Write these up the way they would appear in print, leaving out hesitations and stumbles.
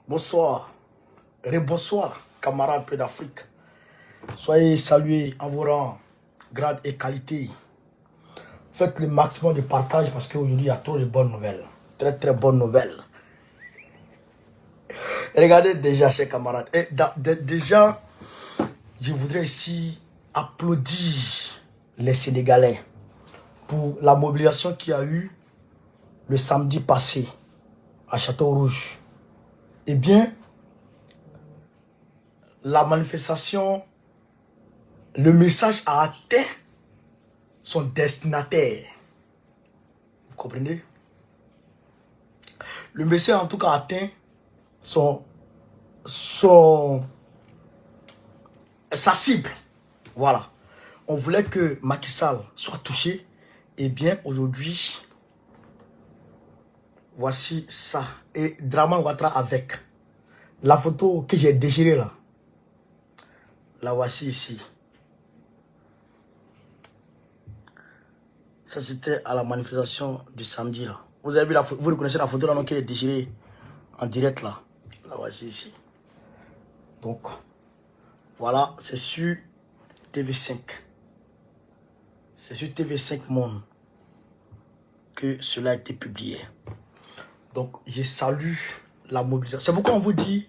Bonsoir, rebonsoir, camarades peu d'Afrique. Soyez salués en vos rangs, grade et qualité. Faites le maximum de partage parce qu'aujourd'hui, il y a trop de bonnes nouvelles. Très, très bonnes nouvelles. Regardez déjà, chers camarades. Déjà, je voudrais ici applaudir les Sénégalais pour la mobilisation qu'il y a eu le samedi passé à Château-Rouge. Eh bien, la manifestation, le message a atteint son destinataire. Vous comprenez? Le message en tout cas a atteint sa cible. Voilà. On voulait que Macky Sall soit touché. Eh bien, aujourd'hui, voici ça. Et Draman Ouattara avec. La photo que j'ai déchirée là. La voici ici. Ça, c'était à la manifestation du samedi là. Vous avez vu la photo, vous reconnaissez la photo là non, qui est déchirée en direct là. La voici ici. Donc, voilà, c'est sur TV5. C'est sur TV5 Monde que cela a été publié. Donc, je salue la mobilisation. C'est pourquoi on vous dit,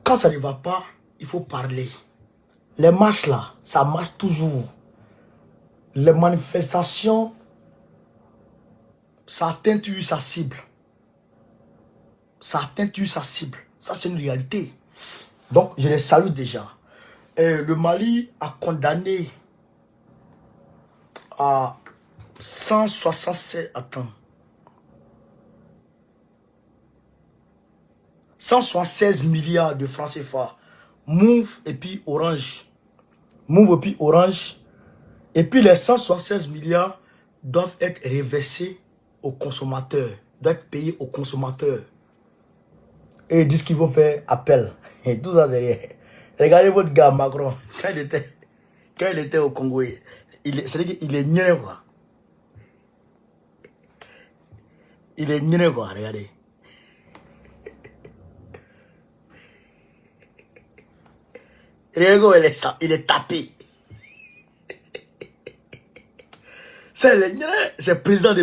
quand ça ne va pas, il faut parler. Les marches là, ça marche toujours. Les manifestations, ça atteint toujours sa cible. Ça atteint toujours sa cible. Ça, c'est une réalité. Donc, je les salue déjà. Et le Mali a condamné à 176... Attends. 176 milliards de francs CFA. Move et puis Orange. Move et puis Orange. Et puis les 176 milliards doivent être reversés aux consommateurs. Doivent être payés aux consommateurs. Et ils disent qu'ils vont faire appel. Et tout ça, c'est rien. Regardez votre gars Macron. Quand il était au Congo, il est nul quoi. Il est nul quoi, regardez. Regardez, il est tapé. C'est président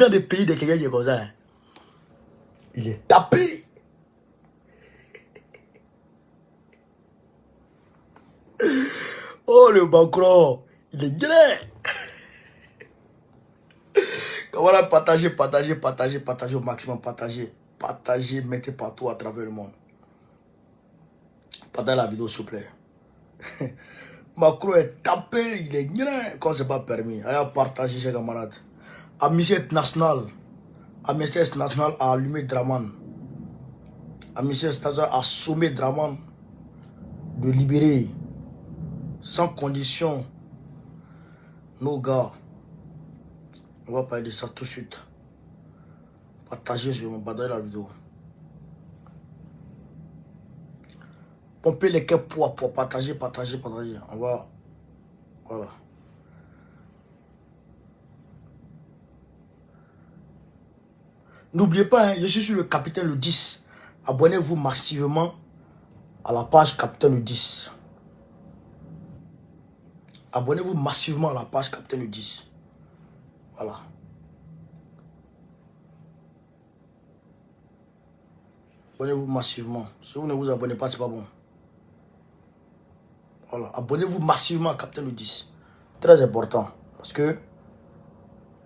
des pays de quelqu'un qui est comme ça. Il est tapé. Oh le Macron, il est nul. Voilà, partagez au maximum, partagez, mettez partout à travers le monde. Partagez la vidéo s'il vous plaît. Macron est tapé, il est nul, quand c'est pas permis. Allez partager chers camarades. Amnesty International a allumé Draman. Amnesty International a sommé Draman de libérer sans condition nos gars. On va parler de ça tout de suite. Partagez la vidéo. Pompez les cœurs pour partager. On va... Voilà. N'oubliez pas, hein, je suis sur le Capitaine le 10. Abonnez-vous massivement à la page Capitaine le 10. Abonnez-vous massivement à la page Capitaine le 10. Voilà. Abonnez-vous massivement. Si vous ne vous abonnez pas, c'est pas bon. Voilà. Abonnez-vous massivement à Capitaine le 10. Très important. Parce que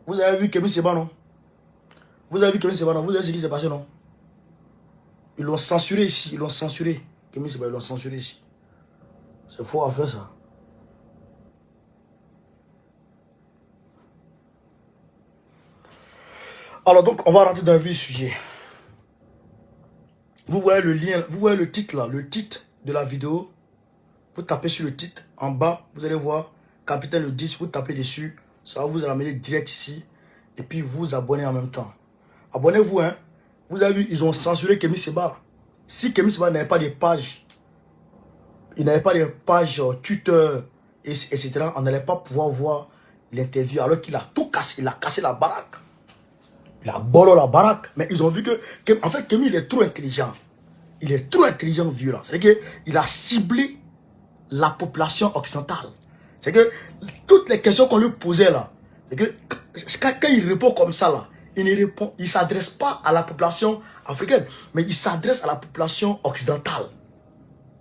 vous avez vu Kémy Séba, non? Vous avez vu Kémy Séba, non? Vous avez vu ce qui s'est passé, non? Ils l'ont censuré ici. Ils l'ont censuré. Kémy Séba, ils l'ont censuré ici. C'est faux à faire ça. Alors donc, on va rentrer dans le vif du sujet. Vous voyez le lien, vous voyez le titre là, le titre de la vidéo. Vous tapez sur le titre, en bas, vous allez voir Capitaine le 10, vous tapez dessus. Ça va vous amener direct ici. Et puis vous abonnez en même temps. Abonnez-vous, hein. Vous avez vu, ils ont censuré Kémy Séba. Si Kémy Séba n'avait pas de page, il n'avait pas de page Twitter, etc., on n'allait pas pouvoir voir l'interview alors qu'il a tout cassé. Il a cassé la baraque. Il a bolo la baraque. Mais ils ont vu en fait, Kémy, il est trop intelligent. Il est trop intelligent, violent. C'est-à-dire qu'il a ciblé la population occidentale. C'est que toutes les questions qu'on lui posait là, c'est que quand il répond comme ça là, il ne s'adresse pas à la population africaine, mais il s'adresse à la population occidentale.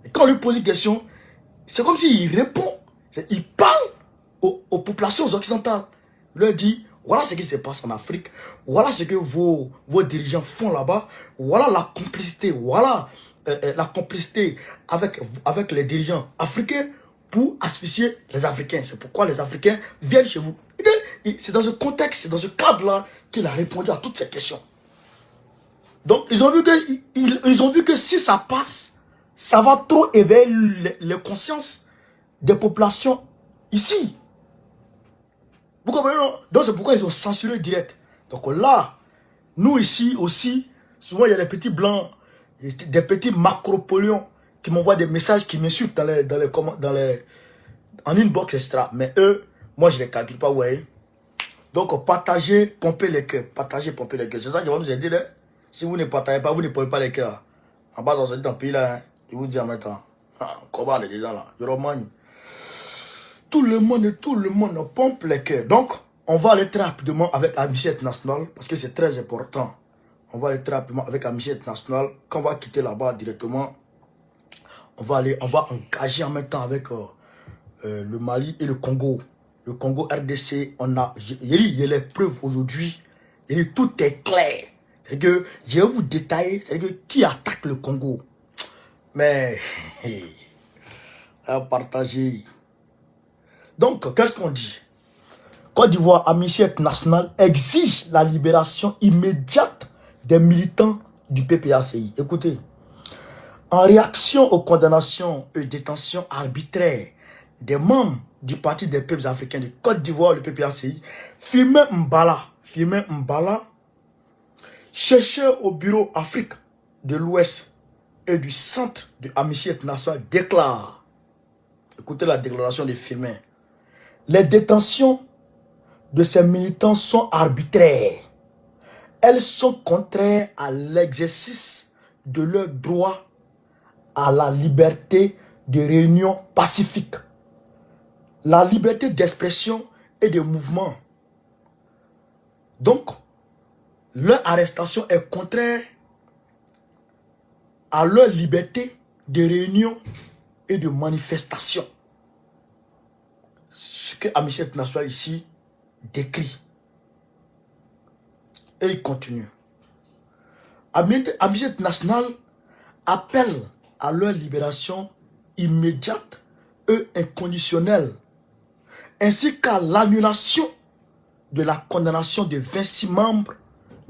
Et quand on lui pose une question, c'est comme s'il répond. Il parle aux populations occidentales. Il leur dit, voilà ce qui se passe en Afrique, voilà ce que vos dirigeants font là-bas, voilà la complicité, voilà la complicité avec les dirigeants africains pour asphyxier les Africains. C'est pourquoi les Africains viennent chez vous. C'est dans ce contexte, c'est dans ce cadre-là qu'il a répondu à toutes ces questions. Donc, ils ont vu que si ça passe, ça va trop éveiller les consciences des populations ici. Vous comprenez, non? Donc, c'est pourquoi ils ont censuré direct. Donc là, nous ici aussi, souvent il y a des petits blancs, des petits macropolions qui m'envoient des messages qui m'insultent en inbox, etc. Mais eux, moi je ne les calcule pas, ouais. Donc partagez, pompez les cœurs. Partagez, pompez les cœurs. C'est ça qui va nous aider. Là. Si vous ne partagez pas, vous ne pompez pas les cœurs. En bas, dans ce pays là, hein, je vous dis en même temps. Comment les gens là, tout le monde pompe les cœurs. Donc, on va aller très rapidement avec Amnesty International parce que c'est très important. On va aller très rapidement avec Amnesty International. Quand on va quitter là-bas directement, on va engager en même temps avec le Mali et le Congo. Le Congo RDC, il y a les preuves aujourd'hui. Tout est clair. C'est que je vais vous détailler, c'est que qui attaque le Congo. Mais, à partager. Donc, qu'est-ce qu'on dit? Côte d'Ivoire, Amnesty International exige la libération immédiate des militants du PPACI. Écoutez, en réaction aux condamnations et détentions arbitraires des membres du Parti des peuples africains de Côte d'Ivoire, le PPACI, Firmin Mbala, chercheur au bureau Afrique de l'Ouest et du centre de Amnesty International, déclare, écoutez la déclaration de Firmin, les détentions de ces militants sont arbitraires. Elles sont contraires à l'exercice de leur droit à la liberté de réunion pacifique, la liberté d'expression et de mouvement. Donc, leur arrestation est contraire à leur liberté de réunion et de manifestation. Ce que Amnesty International ici décrit. Et il continue. Amnesty International appelle à leur libération immédiate et inconditionnelle, ainsi qu'à l'annulation de la condamnation de 26 membres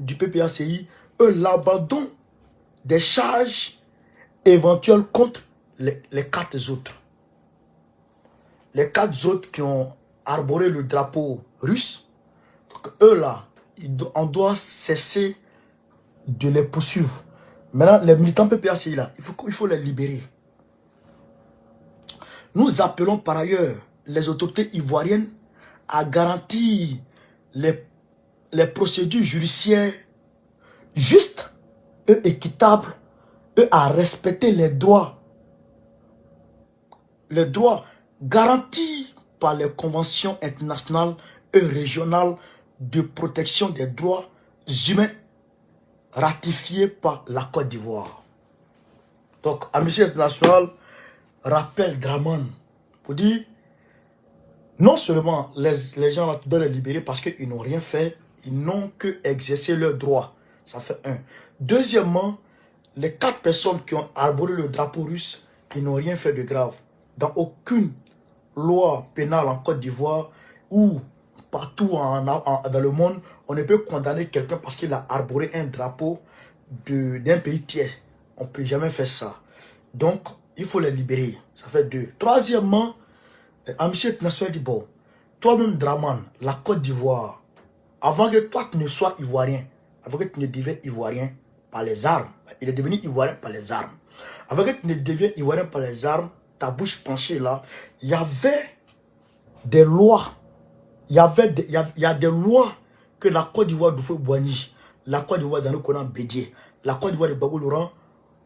du PPACI et l'abandon des charges éventuelles contre les 4 autres. Les 4 autres qui ont arboré le drapeau russe, donc eux là, on doit cesser de les poursuivre. Maintenant, les militants PPACI là, il faut les libérer. Nous appelons par ailleurs les autorités ivoiriennes à garantir les procédures judiciaires justes et équitables et à respecter les droits garantis par les conventions internationales et régionales de protection des droits humains ratifiées par la Côte d'Ivoire. Donc, Amnesty International rappelle Draman pour dire non seulement les gens là, tu dois les libérer parce qu'ils n'ont rien fait, ils n'ont que exercé leurs droits. Ça fait 1. Deuxièmement, les 4 personnes qui ont arboré le drapeau russe, ils n'ont rien fait de grave. Dans aucune loi pénale en Côte d'Ivoire ou partout dans le monde, on ne peut condamner quelqu'un parce qu'il a arboré un drapeau d'un pays tiers. On ne peut jamais faire ça. Donc, il faut les libérer. Ça fait 2. Troisièmement, Amnesty International dit, bon, toi-même Draman, la Côte d'Ivoire, avant que toi tu ne sois ivoirien, avant que tu ne deviennes ivoirien par les armes, il est devenu ivoirien par les armes. Avant que tu ne deviennes ivoirien par les armes, ta bouche penchée là, il y avait des lois. Il y a des lois que la Côte d'Ivoire de Boigny, la Côte d'Ivoire dans le Coran Bédier, la Côte d'Ivoire de Gbagbo Laurent,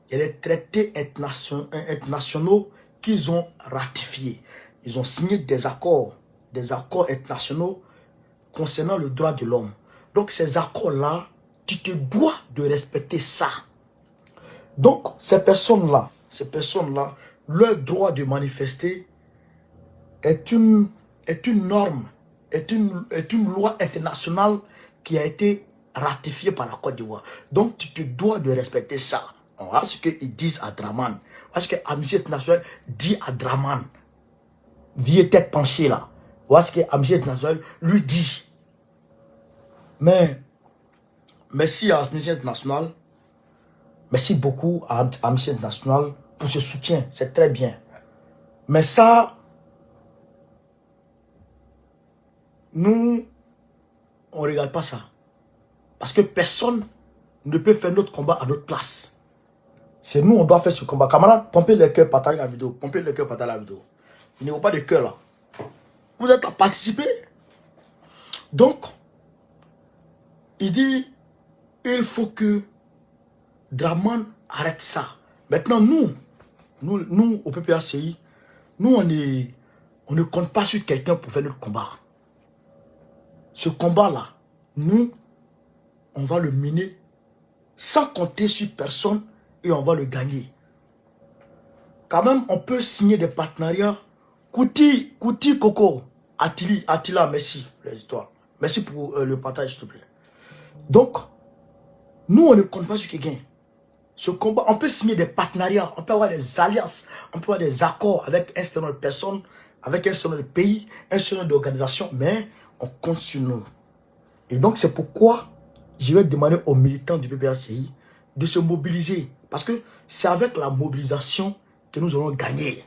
il y a des traités internationaux qu'ils ont ratifiés. Ils ont signé des accords internationaux concernant le droit de l'homme. Donc ces accords-là, tu te dois de respecter ça. Donc ces personnes-là, leur droit de manifester est une norme, est une loi internationale qui a été ratifiée par la Côte d'Ivoire. Donc tu te dois de respecter ça. Voilà ce qu'ils disent à Draman. Voilà ce que Amnesty International dit à Draman. Vieille tête penchée là. Voilà ce que Amnesty International lui dit. Mais merci à Amnesty International. Merci beaucoup à Amnesty International pour ce soutien. C'est très bien. Mais ça, nous, on ne regarde pas ça. Parce que personne ne peut faire notre combat à notre place. C'est nous, on doit faire ce combat. Camarades, pompez le cœur, partagez la vidéo. Pompez le cœur, partagez la vidéo. Il n'y a pas de cœur là. Vous êtes à participer. Donc, il dit, il faut que Draman arrête ça. Maintenant, nous au PPACI, nous, on ne compte pas sur quelqu'un pour faire notre combat. Ce combat-là, nous, on va le mener sans compter sur personne et on va le gagner. Quand même, on peut signer des partenariats. Kouti, Coco, Attila, merci les histoires. Merci pour le partage, s'il te plaît. Donc, nous, on ne compte pas sur quelqu'un. Ce combat, on peut signer des partenariats, on peut avoir des alliances, on peut avoir des accords avec un certain nombre de personnes, avec un certain nombre de pays, un certain nombre d'organisations, mais on compte sur nous. Et donc, c'est pourquoi je vais demander aux militants du PPACI de se mobiliser. Parce que c'est avec la mobilisation que nous allons gagner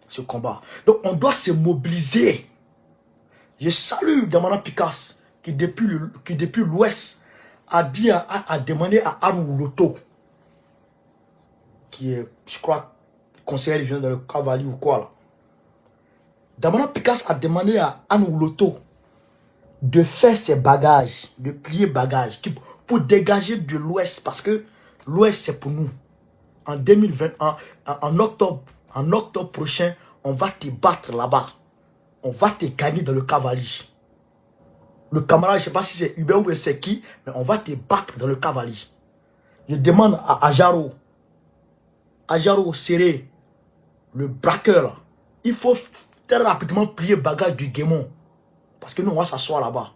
ce combat. Donc, on doit se mobiliser. Je salue Damana Picasse qui, depuis l'Ouest, a demandé à Anou Loto, qui est, je crois, conseiller régional dans le Cavalier ou quoi là. Damana Picasse a demandé à Anou Loto de faire ses bagages, de plier bagages, pour dégager de l'Ouest, parce que l'Ouest c'est pour nous. En 2020, en octobre prochain, on va te battre là-bas. On va te gagner dans le Cavalier. Le camarade, je ne sais pas si c'est Hubert ou c'est qui, mais on va te battre dans le Cavalier. Je demande à Ajaro Serré, le braqueur, là, il faut très rapidement plier bagage du Guémon. Parce que nous, on va s'asseoir là-bas.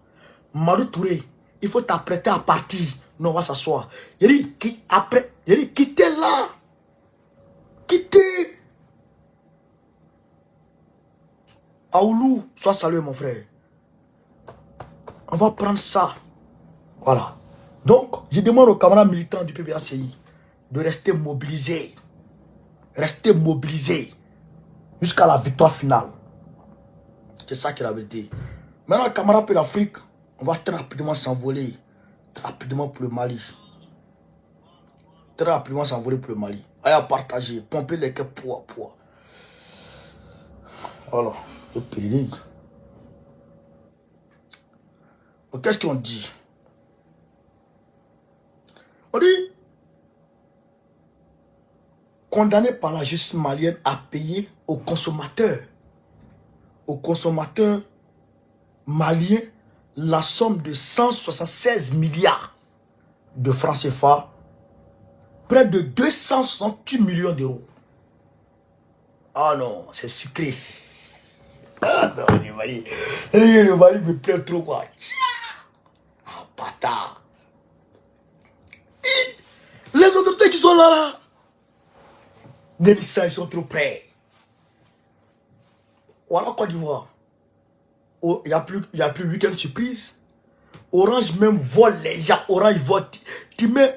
Marou Touré, il faut t'apprêter à partir. Nous, on va s'asseoir. Il dit, quittez là. Quittez. Aoulou, sois salué, mon frère. On va prendre ça. Voilà. Donc, je demande aux camarades militants du PPACI de rester mobilisés. Rester mobilisés jusqu'à la victoire finale. C'est ça qui est la vérité. Maintenant, camarades pour l'Afrique, on va très rapidement s'envoler. Très rapidement pour le Mali. Très rapidement s'envoler pour le Mali. Allez, partager, pomper les cœurs, poids. Voilà. Le péril. Qu'est-ce qu'on dit? On dit, condamné par la justice malienne à payer aux consommateurs maliens la somme de 176 milliards de francs CFA, près de 268 millions d'euros. Ah non, c'est sucré. Ah non, le Mali me plaît trop quoi. Ah, bâtard. Les autorités qui sont là, Nélissa, ils sont trop près. Voilà Côte d'Ivoire. Il n'y a plus week-end surprise. Orange même vole les gens. Orange vole.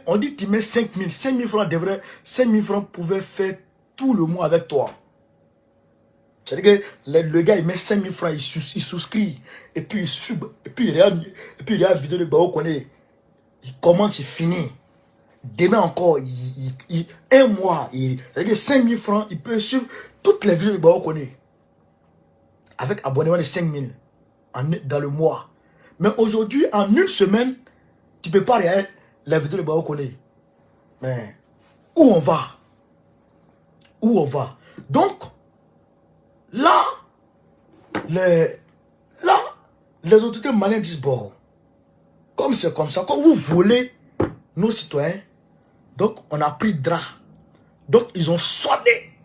On dit tu mets 5 000. 5 000 francs devrait. 5 000 francs pouvaient faire tout le mois avec toi. C'est-à-dire que le gars il met 5 000 francs, il souscrit. Et puis il regarde la vidéo de Bao connaît. Il commence, il finit. Demain encore, un mois, c'est-à-dire 5 000 francs, il peut suivre toutes les vidéos de Bao connaît. Avec abonnement de 5 000 dans le mois. Mais aujourd'hui, en une semaine, Tu peux pas rien. Les vidéos de Bao connaît. Mais où on va? Où on va? Donc, là, les autorités maliennes disent, bon, comme c'est comme ça, quand vous volez nos citoyens, donc on a pris drap. Donc, ils ont sonné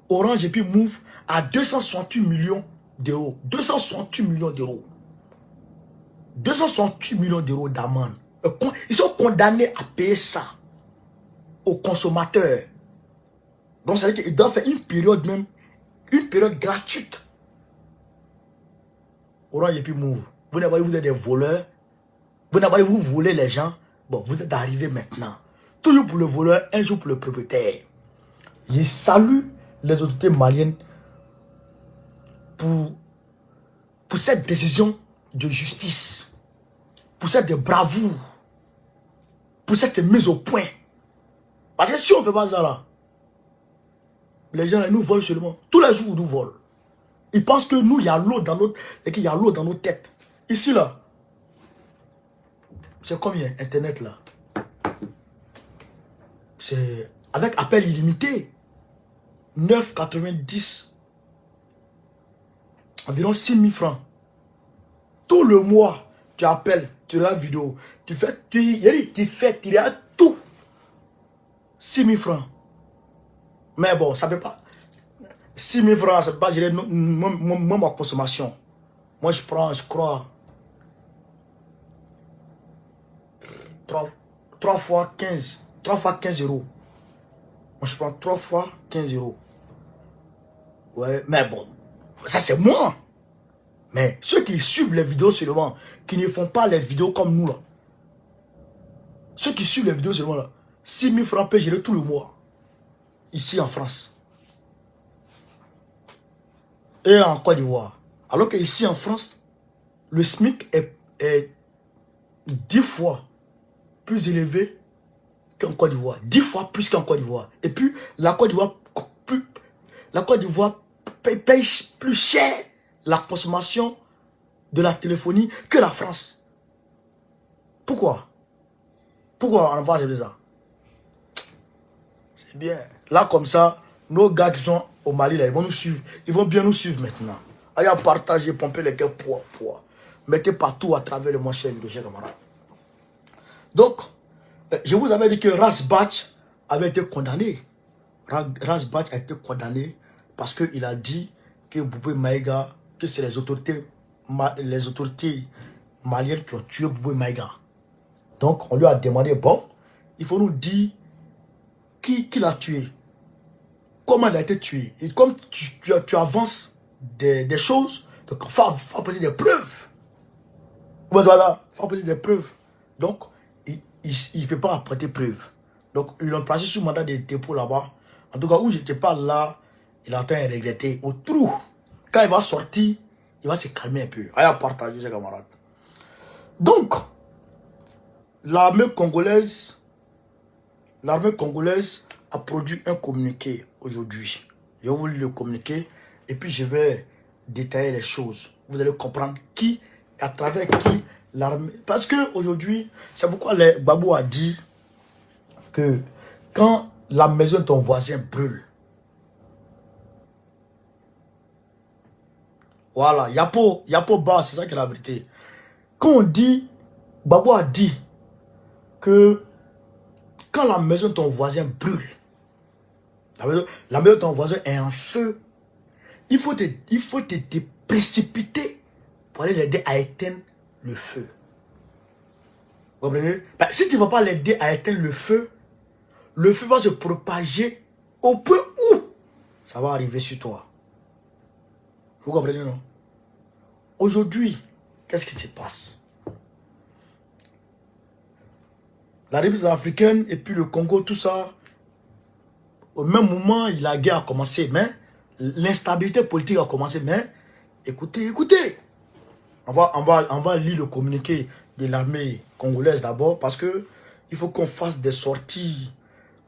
Orange et puis Move à 268 millions d'euros. 268 millions d'euros. 268 millions d'euros d'amende. Ils sont condamnés à payer ça aux consommateurs. Donc, ça veut dire qu'ils doivent faire une période même, une période gratuite. Orange et puis Move. Vous n'avez pas dit vous êtes des voleurs. Vous n'avez pas dit vous volez les gens. Bon, vous êtes arrivés maintenant. Toujours pour le voleur, un jour pour le propriétaire. Je salue les autorités maliennes pour cette décision de justice, pour cette bravoure, pour cette mise au point. Parce que si on ne fait pas ça là, les gens nous volent seulement. Tous les jours, ils nous volent. Ils pensent que nous, il y a l'eau dans notre, et qu'il y a l'eau dans nos têtes. Ici là, c'est combien Internet là? C'est avec appel illimité. 9,90. Environ 6 000 francs. Tout le mois, tu appelles, tu as la vidéo. Tu fais, tu as tout. 6 000 francs. Mais bon, ça ne peut pas. 6 000 francs, ça ne peut pas gérer moi, ma consommation. Moi, je prends, je crois, 3 fois 15. 3 fois 15 euros. Moi, je prends 3 fois 15 euros. Ouais, mais bon, ça c'est moi. Mais ceux qui suivent les vidéos seulement, qui ne font pas les vidéos comme nous là. Ceux qui suivent les vidéos seulement là, 6 000 francs peut gérer tout le mois. Ici en France. Et en Côte d'Ivoire. Alors que ici en France, le SMIC est 10 fois plus élevé qu'en Côte d'Ivoire. 10 fois plus qu'en Côte d'Ivoire. Et puis, la Côte d'Ivoire paye plus cher la consommation de la téléphonie que la France. Pourquoi? Pourquoi on va faire ça? C'est bien. Là, comme ça, nos gars qui sont au Mali, là, ils vont nous suivre. Ils vont bien nous suivre maintenant. Allez partager, pomper les cœurs, poids. Mettez partout à travers le chaîne de chers camarades. Donc, je vous avais dit que Rasbach avait été condamné. Rasbach a été condamné parce qu'il a dit que Boubé Maïga, que c'est les autorités maliennes qui ont tué Boubé Maïga. Donc, on lui a demandé, bon, il faut nous dire qui l'a tué. Comment il a été tué. Et comme tu avances des choses, donc il faut apporter des preuves. Voilà, il faut apporter des preuves. Donc, il ne peut pas apporter preuve. Donc, ils l'ont placé sous mandat de dépôt là-bas. En tout cas, où je n'étais pas là, il est en train de regretter. Au trou, quand il va sortir, il va se calmer un peu. Allez partager, ses camarades. Donc, l'armée congolaise a produit un communiqué aujourd'hui. Je vais vous lire le communiqué et puis je vais détailler les choses. Vous allez comprendre qui, à travers qui l'armée... Parce qu'aujourd'hui, c'est pourquoi Babou a dit que quand la maison de ton voisin brûle, voilà, Yapo Bas, c'est ça qui est la vérité. Quand on dit, Babou a dit que quand la maison de ton voisin brûle, la maison de ton voisin est en feu, il faut te précipiter pour aller l'aider à éteindre le feu. Vous comprenez? Ben, si tu ne vas pas l'aider à éteindre le feu va se propager au point où ça va arriver sur toi. Vous comprenez, non? Aujourd'hui, qu'est-ce qui se passe? La République africaine et puis le Congo, tout ça, au même moment, la guerre a commencé, mais l'instabilité politique a commencé, mais écoutez, on va lire le communiqué de l'armée congolaise d'abord, parce que il faut qu'on fasse des sorties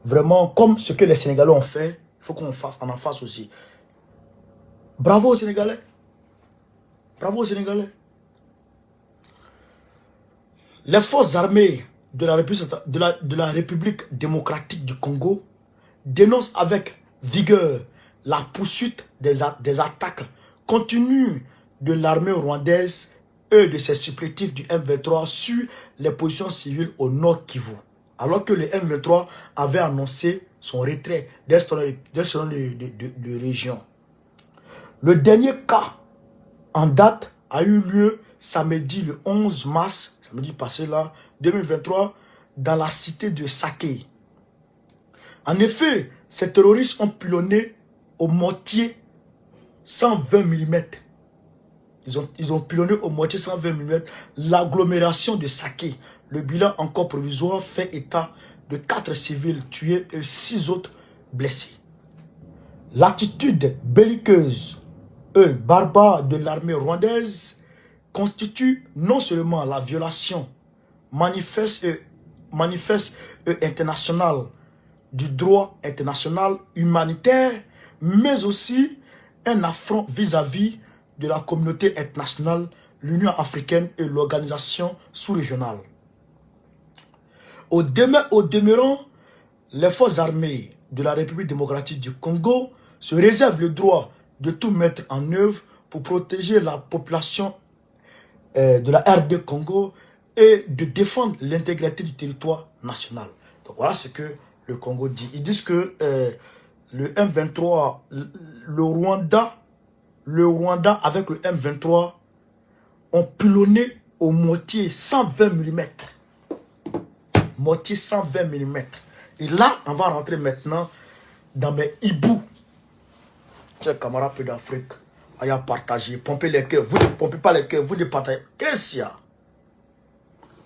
vraiment comme ce que les Sénégalais ont fait. Il faut qu'on en fasse aussi. Bravo aux Sénégalais. Bravo aux Sénégalais. Les forces armées de la République démocratique du Congo dénoncent avec vigueur la poursuite des attaques continues de l'armée rwandaise et de ses supplétifs du M23 sur les positions civiles au nord Kivu. Alors que le M23 avait annoncé son retrait des de région. Le dernier cas en date a eu lieu samedi le 11 mars, samedi passé là, 2023, dans la cité de Sake. En effet, ces terroristes ont pilonné au mortier 120 mm. Ils ont pilonné au mortier 120 mm l'agglomération de Sake. Le bilan encore provisoire fait état de 4 civils tués et 6 autres blessés. L'attitude belliqueuse et barbare de l'armée rwandaise constitue non seulement la violation manifeste et internationale du droit international humanitaire, mais aussi un affront vis-à-vis de la communauté internationale, l'Union africaine et l'organisation sous-régionale. Au demeurant, les forces armées de la République démocratique du Congo se réservent le droit de tout mettre en œuvre pour protéger la population de la RD Congo et de défendre l'intégrité du territoire national. Donc voilà ce que le Congo dit. Ils disent que le M23, le Rwanda avec le M23 ont pilonné au mortier 120 mm. Mortier 120 mm. Et là, on va rentrer maintenant dans mes hiboux. Chers camarades peu d'Afrique, à partager, pomper les cœurs. Vous ne pompez pas les cœurs, vous ne partagez. Qu'est-ce qu'il y a?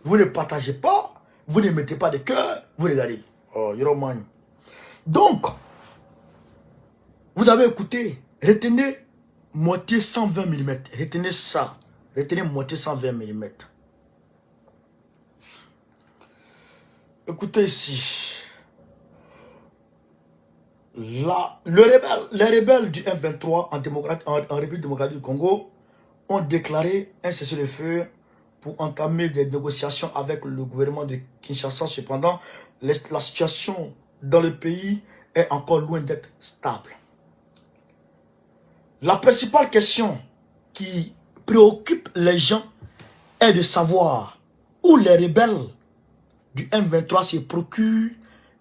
Vous ne partagez pas, vous ne mettez pas de cœur, vous regardez. Oh, Yoroman. Donc, vous avez écouté, retenez moitié 120 mm. Retenez ça. Retenez moitié 120 mm. Écoutez ici. Là, les rebelles du M23 en République démocratique du Congo ont déclaré un cessez-le-feu pour entamer des négociations avec le gouvernement de Kinshasa. Cependant, la situation dans le pays est encore loin d'être stable. La principale question qui préoccupe les gens est de savoir où les rebelles du M23 se procurent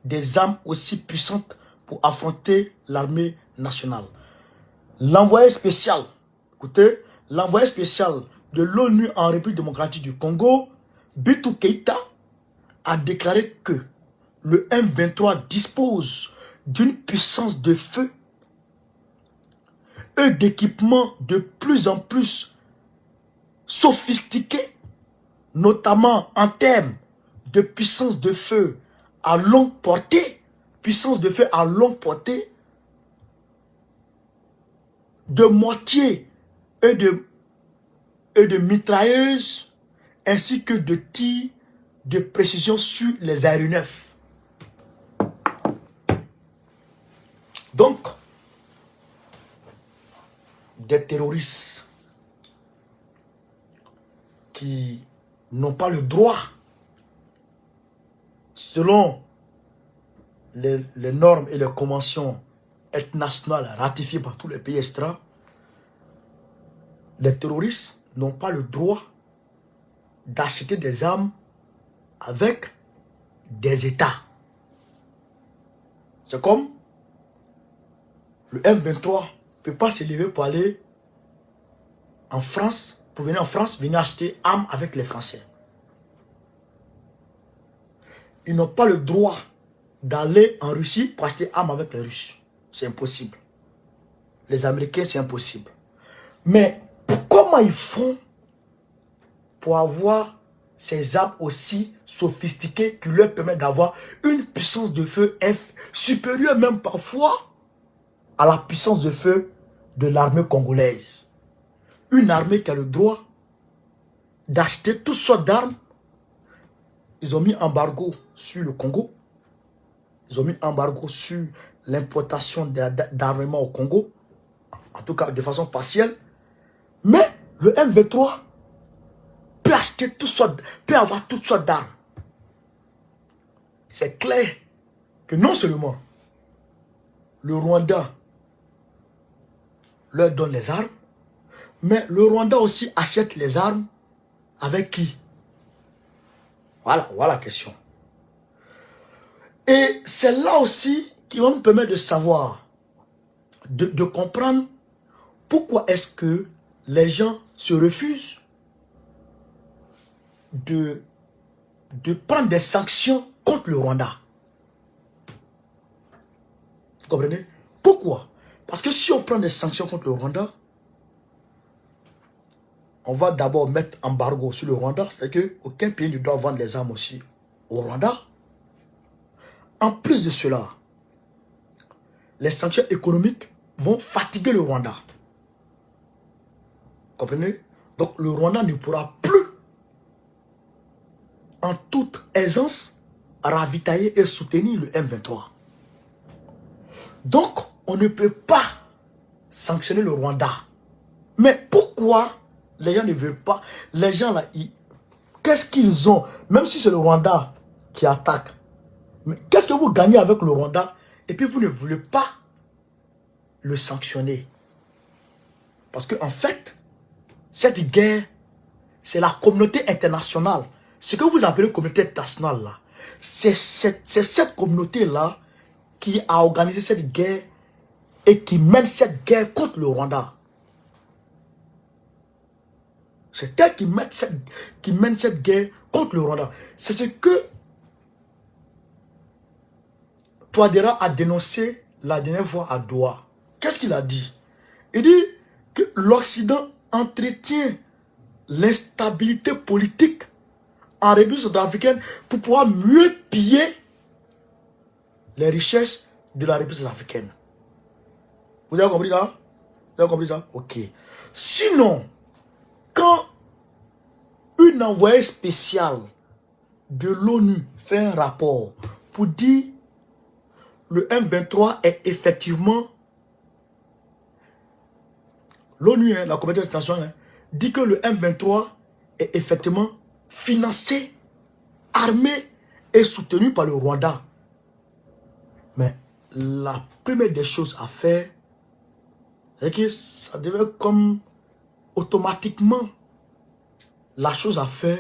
des armes aussi puissantes pour affronter l'armée nationale. L'envoyé spécial, écoutez, l'envoyé spécial de l'ONU en République démocratique du Congo, Bintou Keïta, a déclaré que le M23 dispose d'une puissance de feu et d'équipements de plus en plus sophistiqués, notamment en termes de puissance de feu à longue portée, de mortiers et de mitrailleuses, ainsi que de tirs de précision sur les aéronefs. Donc, des terroristes qui n'ont pas le droit, selon les normes et les conventions internationales ratifiées par tous les pays extra, les terroristes n'ont pas le droit d'acheter des armes avec des États. C'est comme le M23 ne peut pas se lever pour aller en France, pour venir en France, venir acheter armes avec les Français. Ils n'ont pas le droit d'aller en Russie pour acheter armes avec les Russes. C'est impossible. Les Américains, c'est impossible. Mais comment ils font pour avoir ces armes aussi sophistiquées qui leur permettent d'avoir une puissance de feu supérieure même parfois à la puissance de feu de l'armée congolaise? Une armée qui a le droit d'acheter toutes sortes d'armes. Ils ont mis embargo sur le Congo. Ils ont mis embargo sur l'importation d'armement au Congo. En tout cas, de façon partielle. Mais le M23 peut peut acheter peut avoir toutes sortes d'armes. C'est clair que non seulement le Rwanda leur donne les armes, mais le Rwanda aussi achète les armes avec qui? Voilà la question. Et c'est là aussi qui va nous permettre de savoir, de comprendre pourquoi est-ce que les gens se refusent de prendre des sanctions contre le Rwanda. Vous comprenez? Pourquoi? Parce que si on prend des sanctions contre le Rwanda, on va d'abord mettre embargo sur le Rwanda, c'est-à-dire qu'aucun pays ne doit vendre les armes aussi au Rwanda. En plus de cela, les sanctions économiques vont fatiguer le Rwanda. Vous comprenez? Donc le Rwanda ne pourra plus en toute aisance ravitailler et soutenir le M23. Donc on ne peut pas sanctionner le Rwanda. Mais pourquoi les gens ne veulent pas? Les gens là, qu'est-ce qu'ils ont? Même si c'est le Rwanda qui attaque, mais qu'est-ce que vous gagnez avec le Rwanda? Et puis vous ne voulez pas le sanctionner. Parce qu'en fait, cette guerre, c'est la communauté internationale. Ce que vous appelez communauté internationale là, c'est cette communauté-là qui a organisé cette guerre et qui mène cette guerre contre le Rwanda. C'est elle qui mène cette guerre contre le Rwanda. C'est ce que Touadéra a dénoncé la dernière fois à Doha. Qu'est-ce qu'il a dit? Il dit que l'Occident entretient l'instabilité politique en République centrafricaine pour pouvoir mieux piller les richesses de la République centrafricaine. Vous avez compris ça? Vous avez compris ça? Ok. Sinon, quand une envoyée spéciale de l'ONU fait un rapport pour dire le M23 est effectivement, l'ONU, la communauté internationale, dit que le M23 est effectivement financé, armé et soutenu par le Rwanda. Mais la première des choses à faire, c'est que ça devait comme automatiquement, la chose à faire,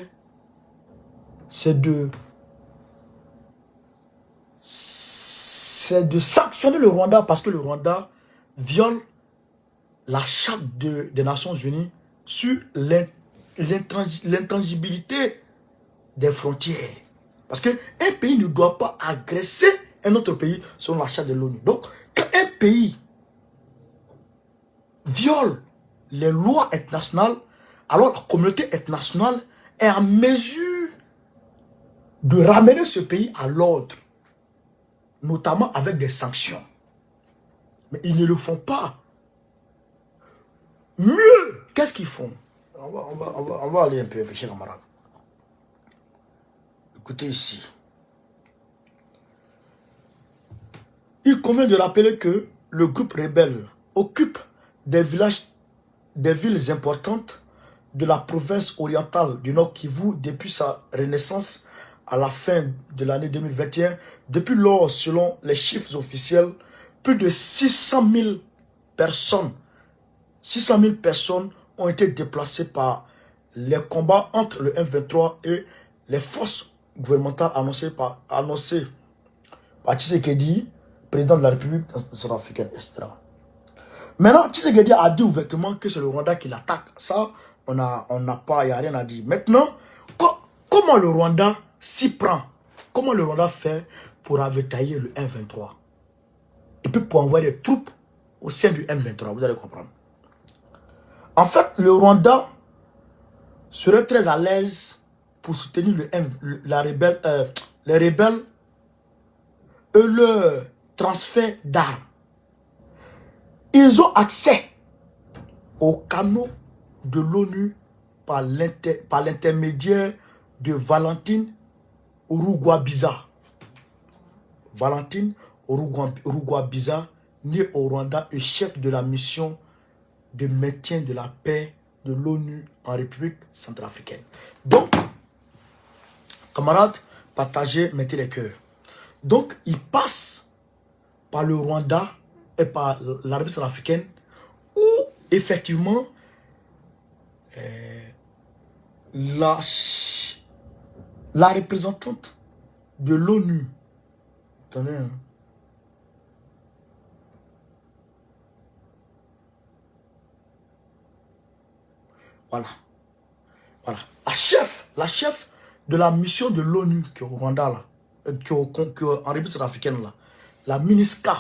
c'est de sanctionner le Rwanda parce que le Rwanda viole la charte des Nations Unies sur l'intangibilité des frontières. Parce qu'un pays ne doit pas agresser un autre pays selon la charte de l'ONU. Donc, quand un pays viole les lois internationales, alors la communauté internationale est en mesure de ramener ce pays à l'ordre, notamment avec des sanctions. Mais ils ne le font pas. Mieux, qu'est-ce qu'ils font? On va aller un peu, mes chers camarades. Écoutez ici. Il convient de rappeler que le groupe rebelle occupe des villages, des villes importantes de la province orientale du Nord Kivu depuis sa renaissance à la fin de l'année 2021. Depuis lors, selon les chiffres officiels, plus de 600 000 personnes ont été déplacées par les combats entre le M23 et les forces gouvernementales annoncées par Tshisekedi, président de la République centrafricaine, etc. Maintenant, Tshisekedi a dit ouvertement que c'est le Rwanda qui l'attaque. Ça, il n'y a rien à dire. Maintenant, comment le Rwanda s'y prend? Comment le Rwanda fait pour ravitailler le M23? Et puis pour envoyer des troupes au sein du M23, vous allez comprendre. En fait, le Rwanda serait très à l'aise pour soutenir les rebelles et leur transfert d'armes. Ils ont accès aux canaux de l'ONU par l'intermédiaire de Valentine Rugwabiza. Valentine Rugwabiza, né au Rwanda et chef de la mission de maintien de la paix de l'ONU en République centrafricaine. Donc, camarades, partagez, mettez les cœurs. Donc, il passe par le Rwanda et par la République centrafricaine où, effectivement, la représentante de l'ONU, attendez, hein. Voilà. La chef de la mission de l'ONU qui est au Rwanda, là, qui est en République centrafricaine, là, la MINUSCA,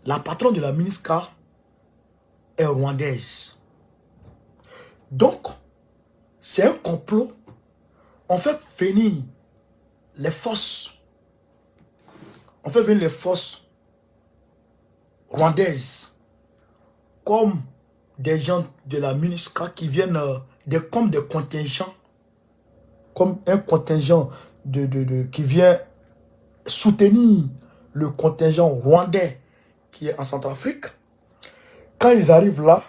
la patronne de la MINUSCA est rwandaise. Donc, c'est un complot. On fait venir les forces. On fait venir les forces rwandaises comme des gens de la MINUSCA qui viennent comme des contingents, comme un contingent qui vient soutenir le contingent rwandais qui est en Centrafrique. Quand ils arrivent là,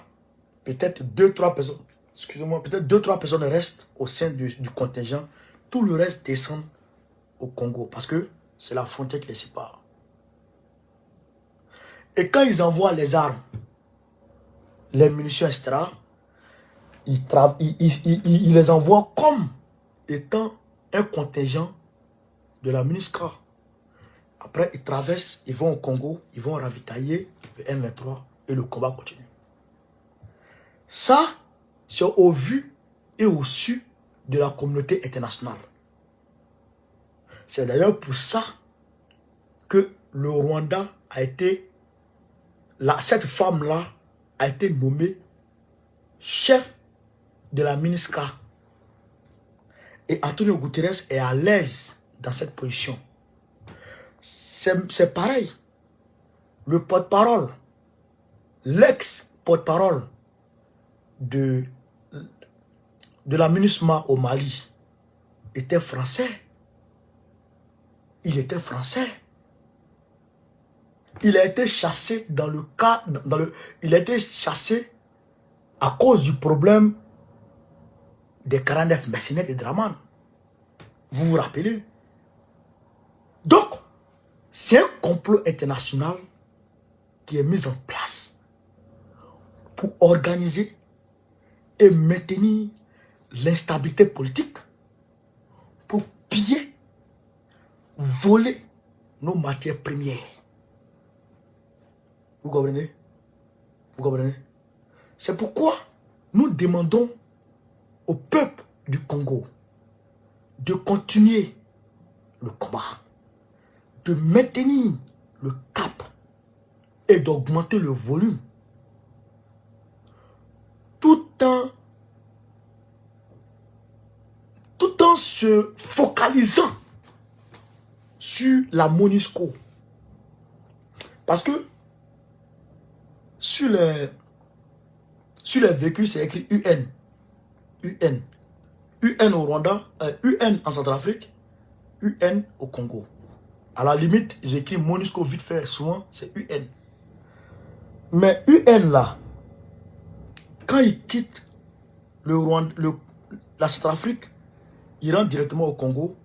peut-être 2-3 personnes, excusez-moi, peut-être 2-3 personnes restent au sein du contingent. Tout le reste descend au Congo parce que c'est la frontière qui les sépare. Et quand ils envoient les armes, les munitions, etc., ils les envoient comme étant un contingent de la MINUSCA. Après, ils traversent, ils vont au Congo, ils vont ravitailler le M23 et le combat continue. Ça, c'est au vu et au su de la communauté internationale. C'est d'ailleurs pour ça que le Rwanda a été, cette femme-là a été nommée chef de la MINUSCA. Et Antonio Guterres est à l'aise dans cette position. C'est pareil. Le porte-parole, l'ex-porte-parole de la MINUSMA au Mali était français. Il était français. Il a été chassé il a été chassé à cause du problème des 49 mercenaires de Draman. Vous vous rappelez? Donc, c'est un complot international qui est mis en place pour organiser et maintenir l'instabilité politique, pour piller, voler nos matières premières. Vous comprenez? Vous comprenez? C'est pourquoi nous demandons au peuple du Congo de continuer le combat, de maintenir le cap et d'augmenter le volume, tout en se focalisant sur la MONUSCO. Parce que sur les véhicules, c'est écrit UN. UN. UN au Rwanda, UN en Centrafrique, UN au Congo. À la limite, j'écris MONUSCO vite fait, souvent c'est UN. Mais UN là, quand il quitte le Rwanda, la Centrafrique, il rentre directement au Congo,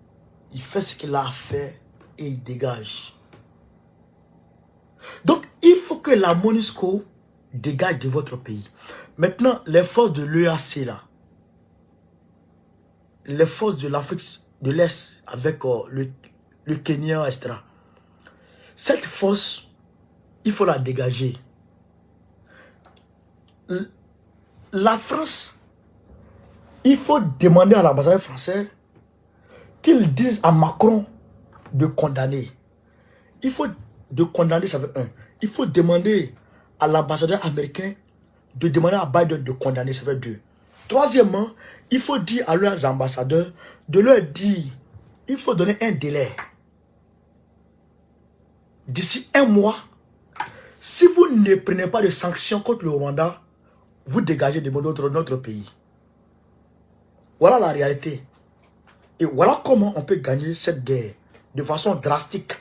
il fait ce qu'il a à faire et il dégage. Donc, il faut que la MONUSCO dégage de votre pays. Maintenant, les forces de l'EAC là, les forces de l'Afrique de l'Est avec le Kenya, etc. Cette force, il faut la dégager. La France, il faut demander à l'ambassadeur français qu'il dise à Macron de condamner. Il faut de condamner, ça veut un. Il faut demander à l'ambassadeur américain de demander à Biden de condamner, ça veut deux. Troisièmement, il faut dire à leurs ambassadeurs de leur dire, il faut donner un délai. D'ici un mois, si vous ne prenez pas de sanctions contre le Rwanda, vous dégagez de notre pays. Voilà la réalité. Et voilà comment on peut gagner cette guerre de façon drastique.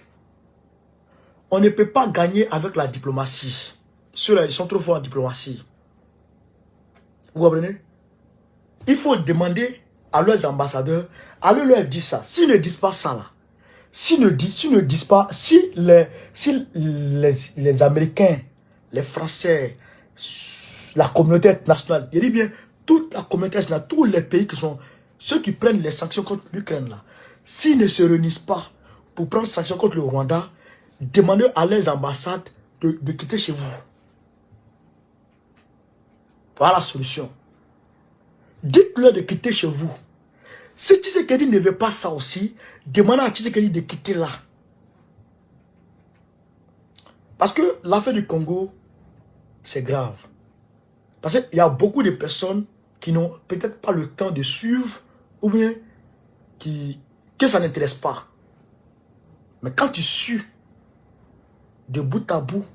On ne peut pas gagner avec la diplomatie. Ceux-là, ils sont trop forts en diplomatie. Vous comprenez? Il faut demander à leurs ambassadeurs, allez leur dire ça. S'ils ne disent pas ça là, s'ils ne disent pas, si les Américains, les Français, la communauté internationale, je dis bien, toute la communauté internationale, tous les pays qui sont, ceux qui prennent les sanctions contre l'Ukraine là, s'ils ne se réunissent pas pour prendre sanctions contre le Rwanda, demandez à leurs ambassades de quitter chez vous. Voilà la solution. Dites-leur de quitter chez vous. Si Tshisekedi ne veut pas ça aussi, demandez à Tshisekedi de quitter là. Parce que l'affaire du Congo, c'est grave. Parce qu'il y a beaucoup de personnes qui n'ont peut-être pas le temps de suivre ou bien que ça n'intéresse pas. Mais quand tu suis de bout à bout,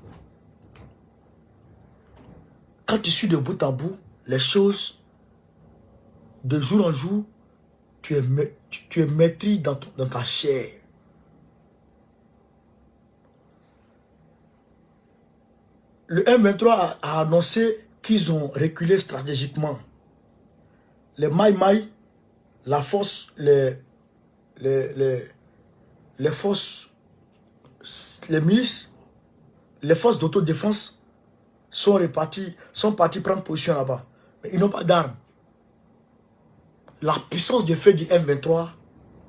les choses, de jour en jour, tu es maîtrise dans ta chair. Le M23 a annoncé qu'ils ont reculé stratégiquement. Les Maï Maï, la force, les forces, les milices, les forces d'autodéfense sont partis prendre position là-bas. Mais ils n'ont pas d'armes. La puissance de feu du M23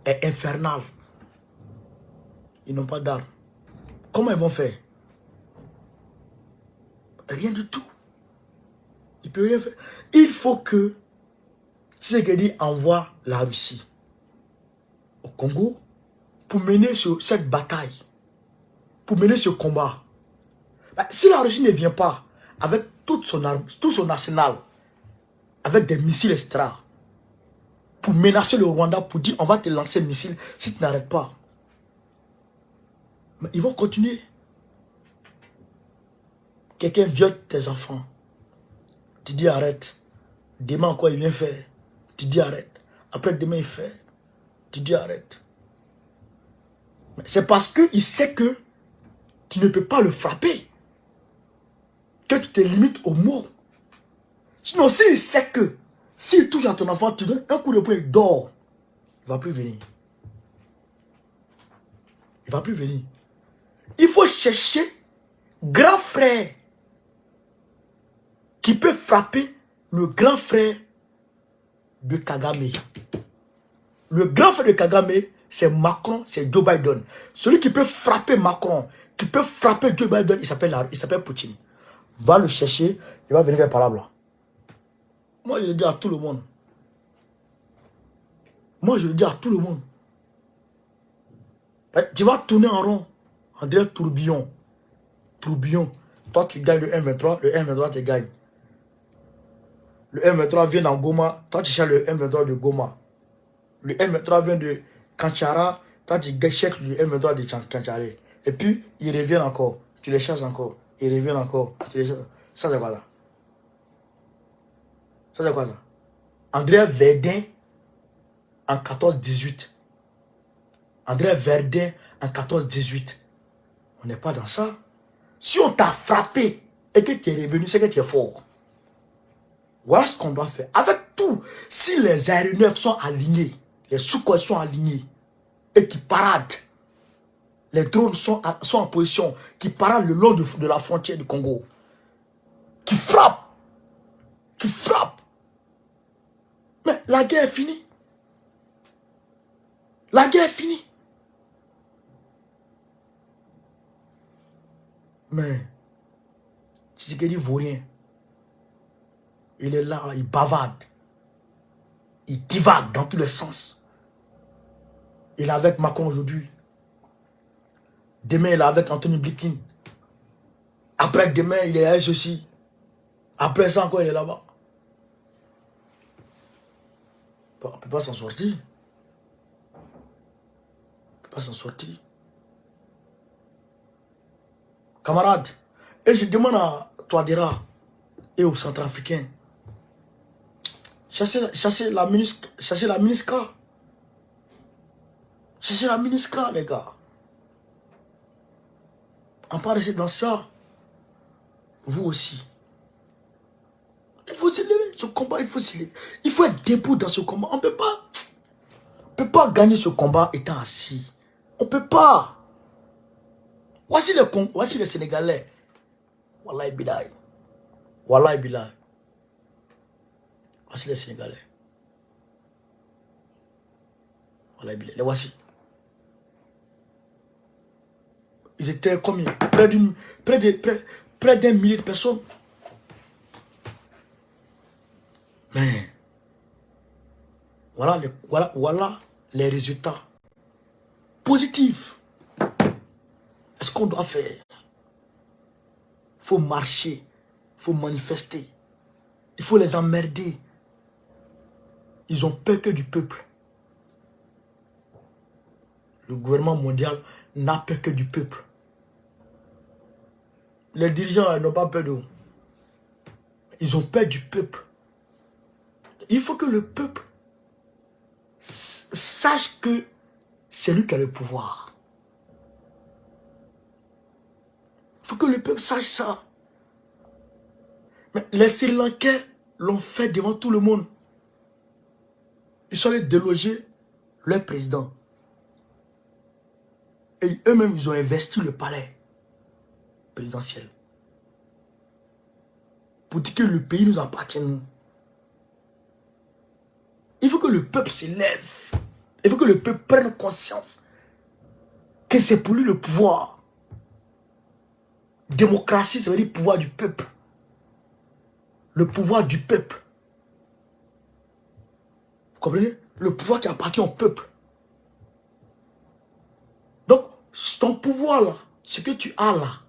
est infernale. Ils n'ont pas d'armes. Comment ils vont faire? Rien du tout. Ils ne peuvent rien faire. Il faut que Tshisekedi envoie la Russie au Congo pour mener cette bataille, pour mener ce combat. Si la Russie ne vient pas avec tout son arsenal, avec des missiles, etc., pour menacer le Rwanda, pour dire on va te lancer un missile si tu n'arrêtes pas. Mais ils vont continuer. Quelqu'un viole tes enfants. Tu dis arrête. Demain encore il vient faire. Tu dis arrête. Après demain il fait. Tu dis arrête. C'est parce qu'il sait que tu ne peux pas le frapper. Que tu te limites aux mots. Sinon s'il sait que s'il touche à ton enfant, tu donnes un coup de poing, il dort. Il ne va plus venir. Il ne va plus venir. Il faut chercher grand frère qui peut frapper le grand frère de Kagame. Le grand frère de Kagame, c'est Macron, c'est Joe Biden. Celui qui peut frapper Macron, qui peut frapper Joe Biden, il s'appelle Poutine. Va le chercher, il va venir faire par là. Moi, je le dis à tout le monde. Moi, je le dis à tout le monde. Tu vas tourner en rond. On dirait tourbillon. Tourbillon. Toi, tu gagnes le M23, le M23 te gagne. Le M23 vient dans Goma, toi, tu cherches le M23 de Goma. Le M23 vient de Kanchara, toi, tu cherches le M23 de Kanchara. Et puis, ils reviennent encore. Tu les chasses encore. Ils reviennent encore. Tu les chasses. Ça, c'est quoi ça? Ça, c'est quoi ça? André Verdun en 14-18. André Verdun en 14-18. On n'est pas dans ça. Si on t'a frappé et que tu es revenu, c'est que tu es fort. Voilà ce qu'on doit faire. Avec tout, si les aéronefs sont alignés, les Sukhoi sont alignés et qui paradent, les drones sont en position, qui paradent le long de la frontière du Congo, qui frappent, mais la guerre est finie. La guerre est finie. Mais, Tshisekedi ne vaut rien. Il est là, il bavarde. Il divague dans tous les sens. Il est avec Macron aujourd'hui. Demain, il est avec Anthony Blinken. Après demain, il est avec ceci. Après ça encore, il est là-bas. On ne peut pas s'en sortir. On ne peut pas s'en sortir. Camarades, et je demande à Touadéra et aux Centrafricains, chassez la MINUSCA. Chassez la MINUSCA, les gars. On peut rester dans ça. Vous aussi. Il faut se lever. Ce combat, il faut se lever. Il faut être debout dans ce combat. On ne peut pas gagner ce combat étant assis. On ne peut pas. Voici les Sénégalais. Wallahi bilahi. Wallahi bilahi. Voici les Sénégalais. Wallahi bilahi. Les voici. Ils étaient combien? Près d'un millier de personnes. Mais voilà les résultats positifs. Est-ce qu'on doit faire? Il faut marcher, il faut manifester, il faut les emmerder. Ils ont peur que du peuple. Le gouvernement mondial n'a peur que du peuple. Les dirigeants n'ont pas peur d'eux. Ils ont peur du peuple. Il faut que le peuple sache que c'est lui qui a le pouvoir. Il faut que le peuple sache ça. Mais les Sri Lankais l'ont fait devant tout le monde. Ils sont allés déloger leur président. Et eux-mêmes, ils ont investi le palais présidentiel. Pour dire que le pays nous appartient, nous. Il faut que le peuple s'élève. Il faut que le peuple prenne conscience que c'est pour lui le pouvoir. Démocratie, ça veut dire pouvoir du peuple. Le pouvoir du peuple. Vous comprenez? Le pouvoir qui appartient au peuple. Donc, ton pouvoir là, ce que tu as là,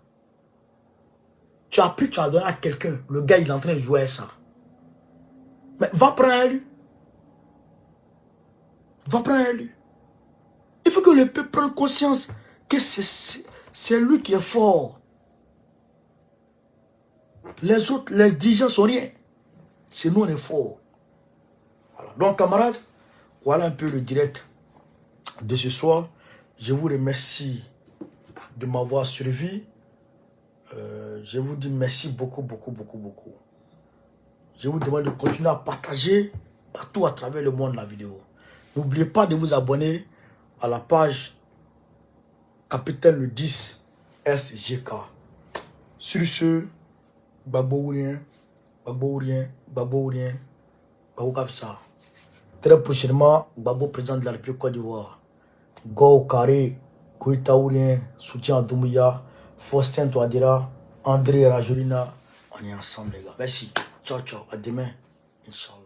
tu as pris, tu as donné à quelqu'un. Le gars, il est en train de jouer à ça. Mais va prendre à lui. Va prendre à lui. Il faut que le peuple prenne conscience que c'est lui qui est fort. Les autres, les dirigeants sont rien. C'est nous, on est fort. Voilà. Donc, camarades, voilà un peu le direct de ce soir. Je vous remercie de m'avoir suivi. Je vous dis merci beaucoup. Je vous demande de continuer à partager partout à travers le monde la vidéo. N'oubliez pas de vous abonner à la page Capitaine le 10 SGK. Sur ce, Gbagbo rien, Gbagbo Kafsa. Très prochainement, Gbagbo président de la République Côte d'Ivoire. Go Carré, Koïta Ourien, soutien à Doumbouya, Faustin Touadéra, André Rajolina. On est ensemble les gars. Merci. Ciao, à demain. Inch'Allah.